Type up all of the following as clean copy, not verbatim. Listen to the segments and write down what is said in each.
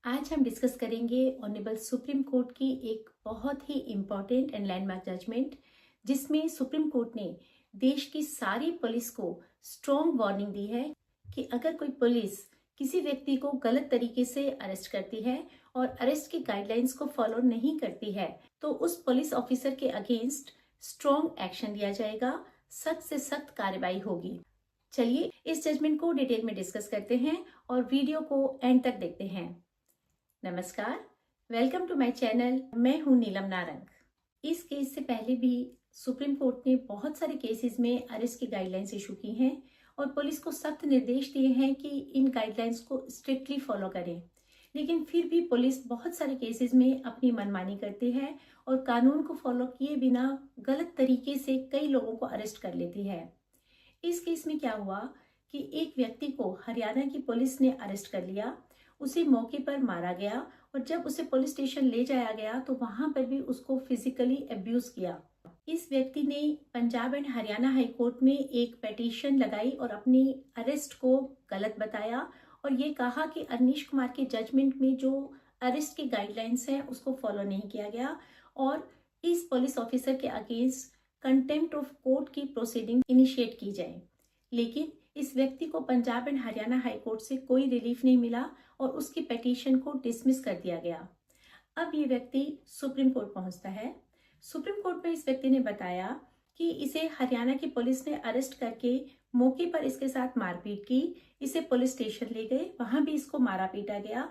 आज हम डिस्कस करेंगे ऑनरेबल सुप्रीम कोर्ट की एक बहुत ही इम्पॉर्टेंट एंड लैंडमार्क जजमेंट, जिसमें सुप्रीम कोर्ट ने देश की सारी पुलिस को स्ट्रॉन्ग वार्निंग दी है कि अगर कोई पुलिस किसी व्यक्ति को गलत तरीके से अरेस्ट करती है और अरेस्ट की गाइडलाइंस को फॉलो नहीं करती है तो उस पुलिस ऑफिसर के अगेंस्ट स्ट्रॉन्ग एक्शन लिया जाएगा, सख्त से सख्त कार्रवाई होगी। चलिए इस जजमेंट को डिटेल में डिस्कस करते हैं और वीडियो को एंड तक देखते हैं। नमस्कार, वेलकम टू माय चैनल। मैं हूं नीलम नारंग। इस केस से पहले भी सुप्रीम कोर्ट ने बहुत सारे केसेस में अरेस्ट की गाइडलाइंस इशू की हैं और पुलिस को सख्त निर्देश दिए हैं कि इन गाइडलाइंस को स्ट्रिक्टली फॉलो करें, लेकिन फिर भी पुलिस बहुत सारे केसेस में अपनी मनमानी करती है और कानून को फॉलो किए बिना गलत तरीके से कई लोगों को अरेस्ट कर लेती है। इस केस में क्या हुआ कि एक व्यक्ति को हरियाणा की पुलिस ने अरेस्ट कर लिया, उसे मौके पर मारा गया और जब उसे पुलिस स्टेशन ले जाया गया तो वहां पर भी उसको फिजिकली अब्यूज किया। इस व्यक्ति ने Punjab and Haryana high court में एक पिटीशन लगाई और अपनी अरेस्ट को गलत बताया और ये कहा कि अनिश कुमार के जजमेंट में जो अरेस्ट की गाइडलाइंस है उसको फॉलो नहीं किया गया और इस पुलिस ऑफिसर के अगेंस्ट कंटेम्प्ट ऑफ कोर्ट की प्रोसीडिंग इनिशिएट की जाए। लेकिन इस व्यक्ति को Punjab and Haryana high court से कोई रिलीफ नहीं मिला और उसकी पिटीशन को डिसमिस कर दिया गया। अब ये व्यक्ति सुप्रीम कोर्ट पहुंचता है। सुप्रीम कोर्ट में इस व्यक्ति ने बताया कि इसे हरियाणा की पुलिस ने अरेस्ट करके मौके पर इसके साथ मारपीट की, इसे पुलिस स्टेशन ले गए, वहां भी इसको मारा पीटा गया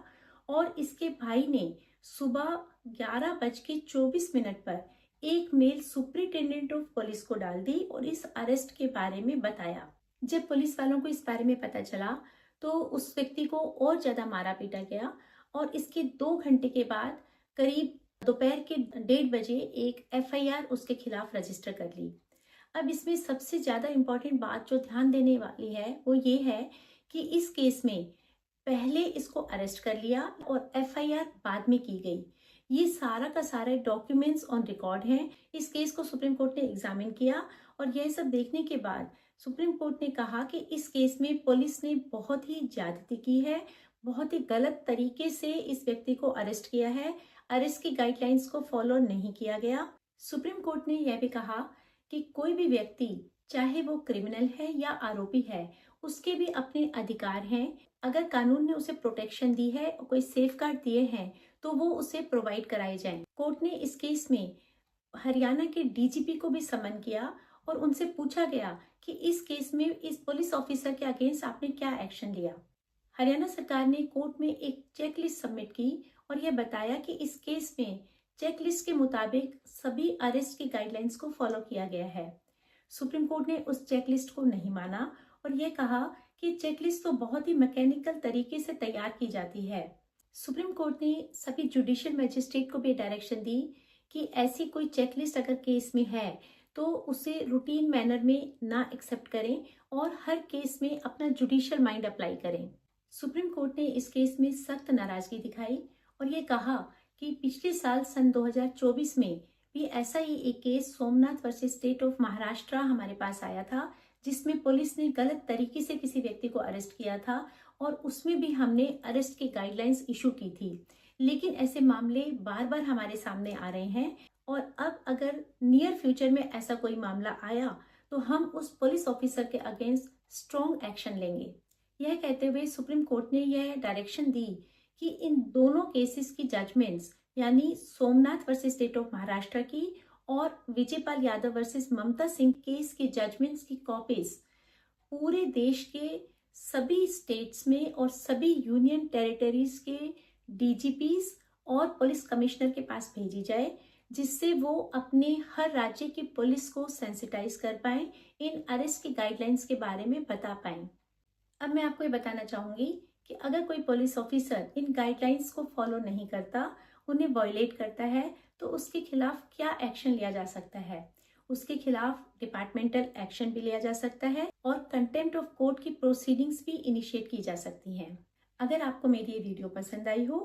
और इसके भाई ने सुबह 11:24 पर एक मेल सुप्रिंटेंडेंट ऑफ पुलिस को डाल दी और इस अरेस्ट के बारे में बताया। जब पुलिस वालों को इस बारे में पता चला तो उस व्यक्ति को और ज्यादा मारा पीटा गया और इसके 2 घंटे के बाद करीब दोपहर के 1:30 बजे एक एफआईआर उसके खिलाफ रजिस्टर कर ली। अब इसमें सबसे ज्यादा इम्पोर्टेंट बात जो ध्यान देने वाली है वो ये है कि इस केस में पहले इसको अरेस्ट कर लिया और एफआईआर बाद में की गई। ये सारा का सारा डॉक्यूमेंट्स ऑन रिकॉर्ड हैं। इस केस को सुप्रीम कोर्ट ने एग्जामिन किया और यह सब देखने के बाद सुप्रीम कोर्ट ने कहा कि इस केस में पुलिस ने बहुत ही ज्यादती की है, बहुत ही गलत तरीके से इस व्यक्ति को अरेस्ट किया है, अरेस्ट की गाइडलाइंस को फॉलो नहीं किया गया। सुप्रीम कोर्ट ने यह भी कहा कि कोई भी व्यक्ति चाहे वो क्रिमिनल है या आरोपी है, उसके भी अपने अधिकार हैं। अगर कानून ने उसे प्रोटेक्शन दी है और कोई सेफगार्ड दिए हैं तो वो उसे प्रोवाइड कराए जाएं। कोर्ट ने इस केस में हरियाणा के डीजीपी को भी समन किया और उनसे पूछा गया कि इस केस में इस पुलिस ऑफिसर के अगेंस्ट आपने क्या एक्शन लिया। हरियाणा सरकार ने कोर्ट में एक चेकलिस्ट सबमिट की और यह बताया कि इस केस में चेकलिस्ट के मुताबिक सभी अरेस्ट की गाइडलाइंस को फॉलो किया गया है। सुप्रीम कोर्ट ने उस चेकलिस्ट को नहीं माना और यह कहा कि चेकलिस्ट तो बहुत ही मैकेनिकल तरीके से तैयार की जाती है। सुप्रीम कोर्ट ने सभी जुडिशियल मजिस्ट्रेट को भी डायरेक्शन दी कि ऐसी कोई चेकलिस्ट अगर केस में है तो उसे रूटीन मैनर में ना एक्सेप्ट करें और हर केस में अपना जुडिशियल माइंड अप्लाई करें। सुप्रीम कोर्ट ने इस केस में सख्त नाराजगी दिखाई और ये कहा कि पिछले साल सन 2024 में भी ऐसा ही एक case Somnath versus state of Maharashtra हमारे पास आया था, जिसमें पुलिस ने गलत तरीके से किसी व्यक्ति को अरेस्ट किया था और उसमें भी हमने अरेस्ट की गाइडलाइंस इशू की थी। लेकिन ऐसे मामले बार बार हमारे सामने आ रहे हैं और अब अगर नियर फ्यूचर में ऐसा कोई मामला आया तो हम उस पुलिस ऑफिसर के अगेंस्ट स्ट्रॉन्ग एक्शन लेंगे। यह कहते हुए सुप्रीम कोर्ट ने यह डायरेक्शन दी कि इन दोनों केसेस की जजमेंट्स यानी Somnath versus state of Maharashtra की और विजयपाल यादव वर्सेस ममता सिंह केस की जजमेंट्स की कॉपीज पूरे देश के सभी स्टेट्स में और सभी यूनियन टेरिटरीज के डीजीपीज और पुलिस कमिश्नर के पास भेजी जाए, जिससे वो अपने हर राज्य की पुलिस को सेंसिटाइज कर पाए, इन अरेस्ट की गाइडलाइंस के बारे में बता पाए। अब मैं आपको ये बताना चाहूंगी कि अगर कोई पुलिस ऑफिसर इन गाइडलाइंस को फॉलो नहीं करता, उन्हें वायलेट करता है, तो उसके खिलाफ क्या एक्शन लिया जा सकता है। उसके खिलाफ डिपार्टमेंटल एक्शन भी लिया जा सकता है और कंटेम्प्ट ऑफ कोर्ट की प्रोसीडिंग्स भी इनिशिएट की जा सकती हैं। अगर आपको मेरी ये वीडियो पसंद आई हो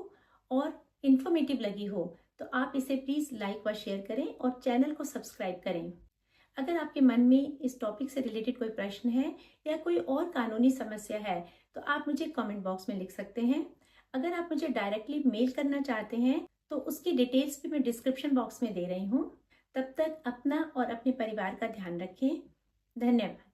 और इंफॉर्मेटिव लगी हो तो आप इसे प्लीज लाइक व शेयर करें और चैनल को सब्सक्राइब करें। अगर आपके मन में इस टॉपिक से रिलेटेड कोई प्रश्न है या कोई और कानूनी समस्या है तो आप मुझे कमेंट बॉक्स में लिख सकते हैं। अगर आप मुझे डायरेक्टली मेल करना चाहते हैं तो उसकी डिटेल्स भी मैं डिस्क्रिप्शन बॉक्स में दे रही हूँ। तब तक अपना और अपने परिवार का ध्यान रखें। धन्यवाद।